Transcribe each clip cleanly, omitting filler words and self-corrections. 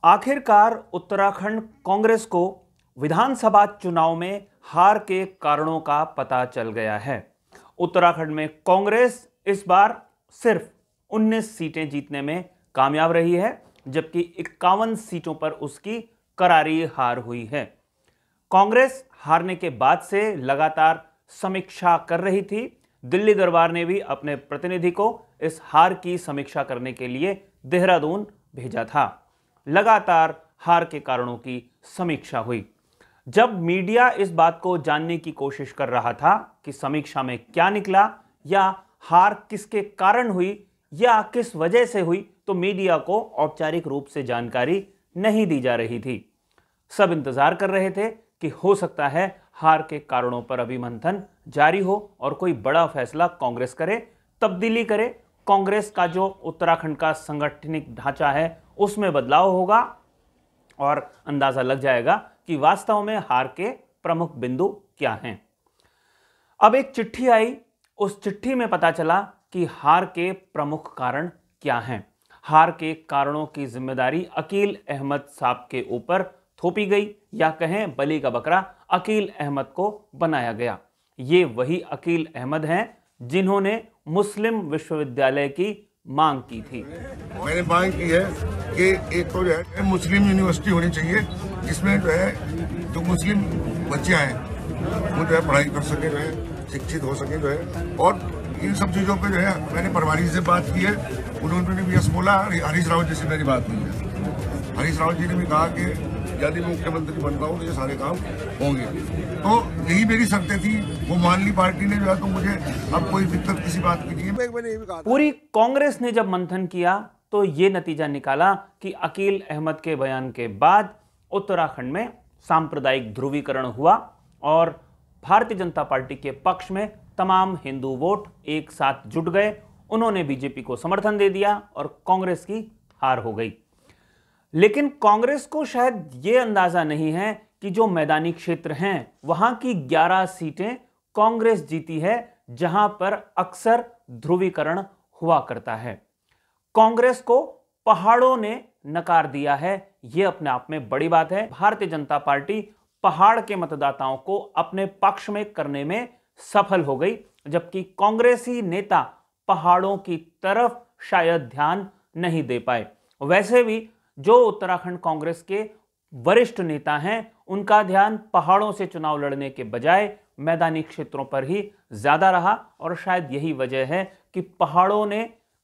आखिरकार उत्तराखंड कांग्रेस को विधानसभा चुनाव में हार के कारणों का पता चल गया है। उत्तराखंड में कांग्रेस इस बार सिर्फ 19 सीटें जीतने में कामयाब रही है, जबकि 51 सीटों पर उसकी करारी हार हुई है। कांग्रेस हारने के बाद से लगातार समीक्षा कर रही थी। दिल्ली दरबार ने भी अपने प्रतिनिधि को इस हार की समीक्षा करने के लिए देहरादून भेजा था। लगातार हार के कारणों की समीक्षा हुई। जब मीडिया इस बात को जानने की कोशिश कर रहा था कि समीक्षा में क्या निकला या हार किसके कारण हुई या किस वजह से हुई, तो मीडिया को औपचारिक रूप से जानकारी नहीं दी जा रही थी। सब इंतजार कर रहे थे कि हो सकता है हार के कारणों पर अभी मंथन जारी हो और कोई बड़ा फैसला कांग्रेस करे, तब्दीली करे। कांग्रेस का जो उत्तराखंड का सांगठनिक ढांचा है उसमें बदलाव होगा और अंदाजा लग जाएगा कि वास्तव में हार के प्रमुख बिंदु क्या हैं। अब एक चिट्ठी आई, उस चिट्ठी में पता चला कि हार के प्रमुख कारण क्या हैं। हार के कारणों की जिम्मेदारी अकील अहमद साहब के ऊपर थोपी गई, या कहें बलि का बकरा अकील अहमद को बनाया गया। ये वही अकील अहमद हैं जिन्होंने मुस्लिम विश्वविद्यालय की मांग की थी। मैंने मांग की है कि एक तो जो है मुस्लिम यूनिवर्सिटी होनी चाहिए, जिसमें जो है जो मुस्लिम बच्चियां हैं वो जो है पढ़ाई कर सके, जो है शिक्षित हो सके, जो है। और इन सब चीजों पे जो है मैंने परवारी से बात की है, उन्होंने भी यस बोला। हरीश रावत जी से मेरी बात हुई है, हरीश रावत जी ने भी कहा कि यदि मैं मुख्यमंत्री बनता हूँ तो ये सारे काम होंगे। तो यही मेरी शर्तें थी, वो मान ली पार्टी ने, जो है तो मुझे अब कोई दिक्कत किसी बात की नहीं। मैंने ये भी कहा, पूरी कांग्रेस ने जब मंथन किया तो ये नतीजा निकाला कि अकील अहमद के बयान के बाद उत्तराखंड में सांप्रदायिक ध्रुवीकरण हुआ और भारतीय जनता पार्टी के पक्ष में तमाम हिंदू वोट एक साथ जुट गए। उन्होंने बीजेपी को समर्थन दे दिया और कांग्रेस की हार हो गई। लेकिन कांग्रेस को शायद यह अंदाजा नहीं है कि जो मैदानी क्षेत्र हैं वहां की 11 सीटें कांग्रेस जीती है, जहां पर अक्सर ध्रुवीकरण हुआ करता है। कांग्रेस को पहाड़ों ने नकार दिया है, यह अपने आप में बड़ी बात है। भारतीय जनता पार्टी पहाड़ के मतदाताओं को अपने पक्ष में करने में सफल हो गई, जबकि कांग्रेसी नेता पहाड़ों की तरफ शायद ध्यान नहीं दे पाए। वैसे भी जो उत्तराखंड कांग्रेस के वरिष्ठ नेता हैं, उनका ध्यान पहाड़ों से चुनाव लड़ने के बजाय मैदानी क्षेत्रों पर ही ज्यादा रहा और शायद यही वजह है कि पहाड़ों ने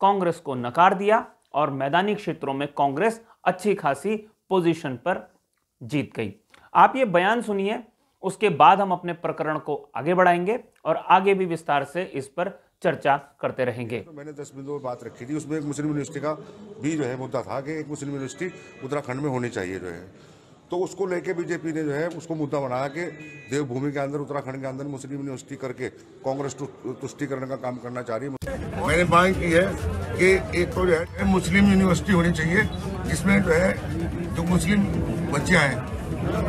कांग्रेस को नकार दिया और मैदानी क्षेत्रों में कांग्रेस अच्छी खासी पोजीशन पर जीत गई। आप ये बयान सुनिए, उसके बाद हम अपने प्रकरण को आगे बढ़ाएंगे और आगे भी विस्तार से इस पर चर्चा करते रहेंगे। तो मैंने 10 बिंदुओं पर बात रखी थी, उसमें एक मुस्लिम यूनिवर्सिटी का भी जो है मुद्दा था कि एक मुस्लिम यूनिवर्सिटी उत्तराखंड में होनी चाहिए, जो है। तो उसको लेके बीजेपी ने जो है उसको मुद्दा बनाया कि देवभूमि के अंदर उत्तराखंड के अंदर मुस्लिम यूनिवर्सिटी करके कांग्रेस तुष्टिकरण का काम करना चाह रही है। मैंने मांग की है कि एक तो जो है मुस्लिम यूनिवर्सिटी होनी चाहिए, जिसमें जो है जो मुस्लिम बच्चियां हैं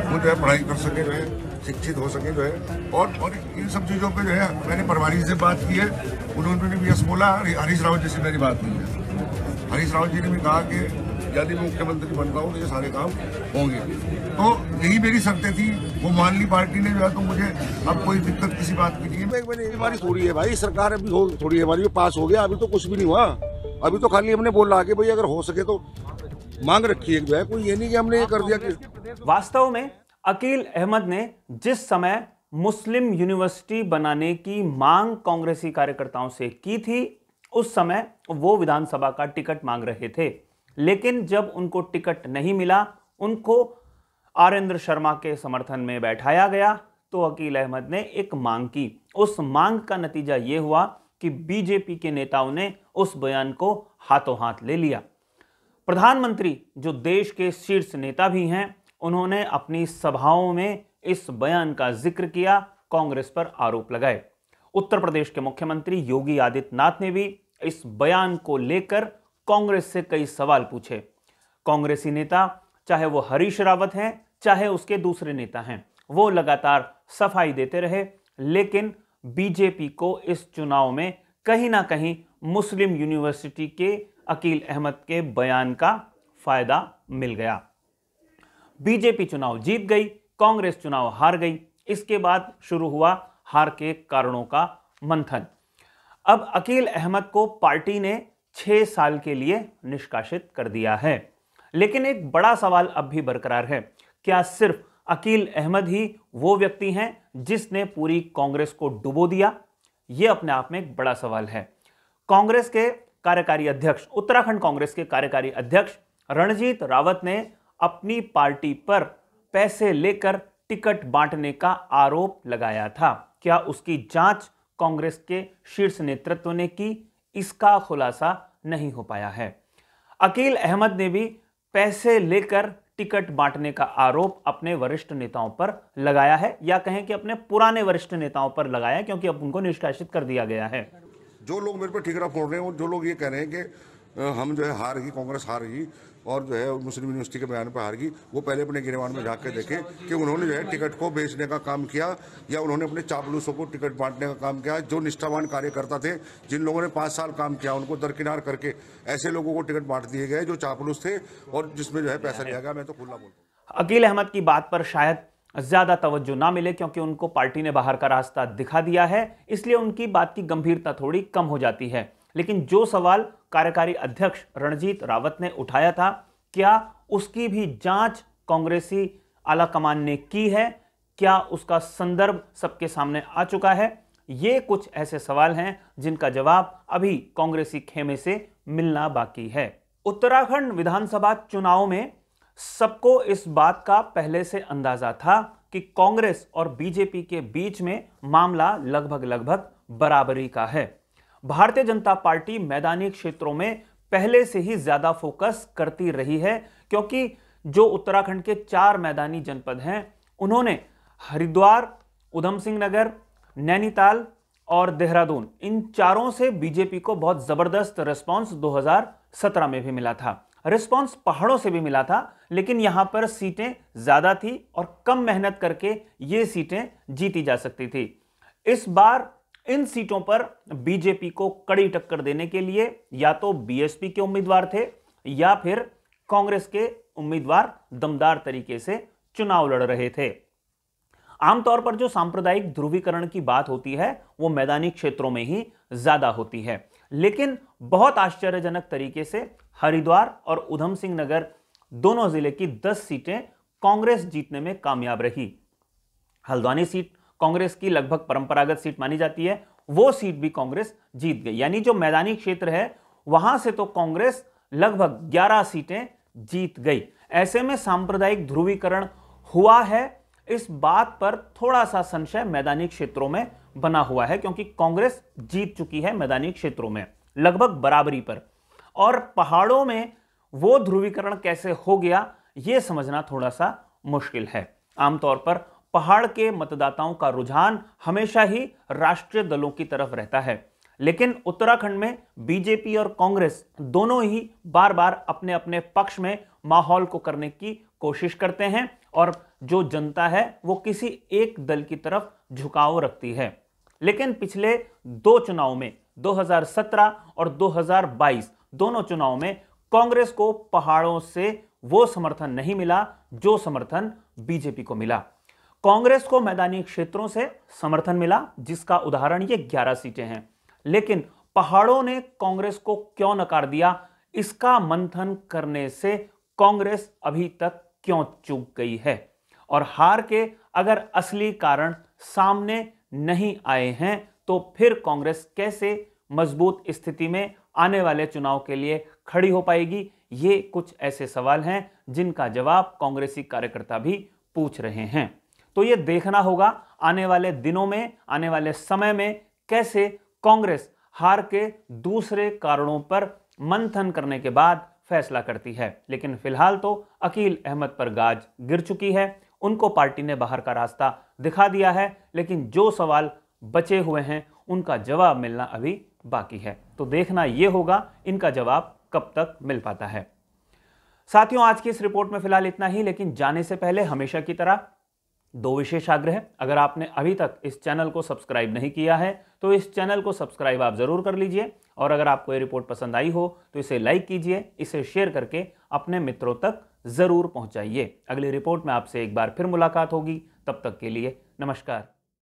वो जो है पढ़ाई कर सके, जो है शिक्षित हो सके, जो है। और इन सब चीजों पे जो है मैंने परवारी से बात की है, उन्होंने भी यस बोला। हरीश रावत जी से मेरी बात हुई है, हरीश रावत जी ने भी कहा कि यदि मैं मुख्यमंत्री बनता हूँ तो ये सारे काम होंगे। तो यही मेरी शर्तें थी, वो मान ली पार्टी ने, जो है तो मुझे अब कोई दिक्कत किसी बात की नहीं है। मैंने हमारी थोड़ी है भाई, सरकार अभी थोड़ी है हमारी, पास हो गया, अभी तो कुछ भी नहीं हुआ। अभी तो खाली हमने बोला कि भाई अगर हो सके तो मांग रखी है, जो है कोई ये नहीं कि हमने ये कर दिया कि। वास्तव में अकील अहमद ने जिस समय मुस्लिम यूनिवर्सिटी बनाने की मांग कांग्रेसी कार्यकर्ताओं से की थी, उस समय वो विधानसभा का टिकट मांग रहे थे। लेकिन जब उनको टिकट नहीं मिला, उनको आरेंद्र शर्मा के समर्थन में बैठाया गया, तो अकील अहमद ने एक मांग की। उस मांग का नतीजा यह हुआ कि बीजेपी के नेताओं ने उस बयान को हाथों हाथ ले लिया। प्रधानमंत्री, जो देश के शीर्ष नेता भी हैं, उन्होंने अपनी सभाओं में इस बयान का जिक्र किया, कांग्रेस पर आरोप लगाए। उत्तर प्रदेश के मुख्यमंत्री योगी आदित्यनाथ ने भी इस बयान को लेकर कांग्रेस से कई सवाल पूछे। कांग्रेसी नेता, चाहे वो हरीश रावत हैं चाहे उसके दूसरे नेता हैं, वो लगातार सफाई देते रहे, लेकिन बीजेपी को इस चुनाव में कहीं ना कहीं मुस्लिम यूनिवर्सिटी के अकील अहमद के बयान का फायदा मिल गया। बीजेपी चुनाव जीत गई, कांग्रेस चुनाव हार गई। इसके बाद शुरू हुआ हार के कारणों का मंथन। अब अकील अहमद को पार्टी ने 6 साल के लिए निष्कासित कर दिया है। लेकिन एक बड़ा सवाल अब भी बरकरार है, क्या सिर्फ अकील अहमद ही वो व्यक्ति हैं जिसने पूरी कांग्रेस को डुबो दिया? यह अपने आप में एक बड़ा सवाल है। कांग्रेस के कार्यकारी अध्यक्ष, उत्तराखंड कांग्रेस के कार्यकारी अध्यक्ष रणजीत रावत ने अपनी पार्टी पर पैसे लेकर टिकट बांटने का आरोप लगाया था। क्या उसकी जांच कांग्रेस के शीर्ष नेतृत्व ने की? इसका खुलासा नहीं हो पाया है। अकील अहमद ने भी पैसे लेकर टिकट बांटने का आरोप अपने वरिष्ठ नेताओं पर लगाया है, या कहें कि अपने पुराने वरिष्ठ नेताओं पर लगाया, क्योंकि अब उनको निष्कासित कर दिया गया है। जो लोग मेरे पर ठिकरा फोड़ रहे हैं, जो लोग ये कह रहे हैं कि हम जो है हार गई, कांग्रेस हार गई और जो है मुस्लिम यूनिवर्सिटी के बयान पर हार गई, वो पहले अपने गिरवान में जाकर देखें कि उन्होंने जो है टिकट को बेचने का काम किया या उन्होंने अपने चापलूसों को टिकट बांटने का काम किया। जो निष्ठावान कार्यकर्ता थे, जिन लोगों ने 5 साल काम किया, उनको दरकिनार करके ऐसे लोगों को टिकट बांट दिए गए जो चापलूस थे और जिसमें जो है पैसा लिया गया। मैं तो खुला बोलता हूं। अकील अहमद की बात पर शायद ज्यादा तवज्जो ना मिले, क्योंकि उनको पार्टी ने बाहर का रास्ता दिखा दिया है, इसलिए उनकी बात की गंभीरता थोड़ी कम हो जाती है। लेकिन जो सवाल कार्यकारी अध्यक्ष रणजीत रावत ने उठाया था, क्या उसकी भी जांच कांग्रेसी आलाकमान ने की है? क्या उसका संदर्भ सबके सामने आ चुका है? ये कुछ ऐसे सवाल हैं जिनका जवाब अभी कांग्रेसी खेमे से मिलना बाकी है। उत्तराखंड विधानसभा चुनाव में सबको इस बात का पहले से अंदाजा था कि कांग्रेस और बीजेपी के बीच में मामला लगभग बराबरी का है। भारतीय जनता पार्टी मैदानी क्षेत्रों में पहले से ही ज्यादा फोकस करती रही है, क्योंकि जो उत्तराखंड के 4 मैदानी जनपद हैं, उन्होंने हरिद्वार, उधम सिंह नगर, नैनीताल और देहरादून, इन चारों से बीजेपी को बहुत जबरदस्त रिस्पांस 2017 में भी मिला था। रिस्पांस पहाड़ों से भी मिला था, लेकिन यहां पर सीटें ज्यादा थी और कम मेहनत करके ये सीटें जीती जा सकती थी। इस बार इन सीटों पर बीजेपी को कड़ी टक्कर देने के लिए या तो बीएसपी के उम्मीदवार थे या फिर कांग्रेस के उम्मीदवार दमदार तरीके से चुनाव लड़ रहे थे। आमतौर पर जो सांप्रदायिक ध्रुवीकरण की बात होती है वो मैदानी क्षेत्रों में ही ज्यादा होती है, लेकिन बहुत आश्चर्यजनक तरीके से हरिद्वार और उधम सिंह नगर दोनों जिले की 10 सीटें कांग्रेस जीतने में कामयाब रही। हल्द्वानी सीट कांग्रेस की लगभग परंपरागत सीट मानी जाती है, वो सीट भी कांग्रेस जीत गई। यानी जो मैदानी क्षेत्र है वहां से तो कांग्रेस लगभग 11 सीटें जीत गई। ऐसे में सांप्रदायिक ध्रुवीकरण हुआ है, इस बात पर थोड़ा सा संशय मैदानी क्षेत्रों में बना हुआ है, क्योंकि कांग्रेस जीत चुकी है मैदानी क्षेत्रों में लगभग बराबरी पर। और पहाड़ों में वो ध्रुवीकरण कैसे हो गया, यह समझना थोड़ा सा मुश्किल है। आमतौर पर पहाड़ के मतदाताओं का रुझान हमेशा ही राष्ट्रीय दलों की तरफ रहता है, लेकिन उत्तराखंड में बीजेपी और कांग्रेस दोनों ही बार बार अपने अपने पक्ष में माहौल को करने की कोशिश करते हैं और जो जनता है वो किसी एक दल की तरफ झुकाव रखती है। लेकिन पिछले 2 चुनाव में 2017 और 2022 दोनों चुनाव में कांग्रेस को पहाड़ों से वो समर्थन नहीं मिला जो समर्थन बीजेपी को मिला। कांग्रेस को मैदानी क्षेत्रों से समर्थन मिला, जिसका उदाहरण ये 11 सीटें हैं, लेकिन पहाड़ों ने कांग्रेस को क्यों नकार दिया, इसका मंथन करने से कांग्रेस अभी तक क्यों चूक गई है और हार के अगर असली कारण सामने नहीं आए हैं तो फिर कांग्रेस कैसे मजबूत स्थिति में आने वाले चुनाव के लिए खड़ी हो पाएगी। ये कुछ ऐसे सवाल हैं जिनका जवाब कांग्रेसी कार्यकर्ता भी पूछ रहे हैं। तो ये देखना होगा आने वाले दिनों में, आने वाले समय में कैसे कांग्रेस हार के दूसरे कारणों पर मंथन करने के बाद फैसला करती है। लेकिन फिलहाल तो अकील अहमद पर गाज गिर चुकी है, उनको पार्टी ने बाहर का रास्ता दिखा दिया है, लेकिन जो सवाल बचे हुए हैं उनका जवाब मिलना अभी बाकी है। तो देखना यह होगा इनका जवाब कब तक मिल पाता है। साथियों, आज की इस रिपोर्ट में फिलहाल इतना ही, लेकिन जाने से पहले हमेशा की तरह 2 विशेष आग्रह। अगर आपने अभी तक इस चैनल को सब्सक्राइब नहीं किया है तो इस चैनल को सब्सक्राइब आप जरूर कर लीजिए, और अगर आपको ये रिपोर्ट पसंद आई हो तो इसे लाइक कीजिए, इसे शेयर करके अपने मित्रों तक जरूर पहुंचाइए। अगली रिपोर्ट में आपसे एक बार फिर मुलाकात होगी, तब तक के लिए नमस्कार।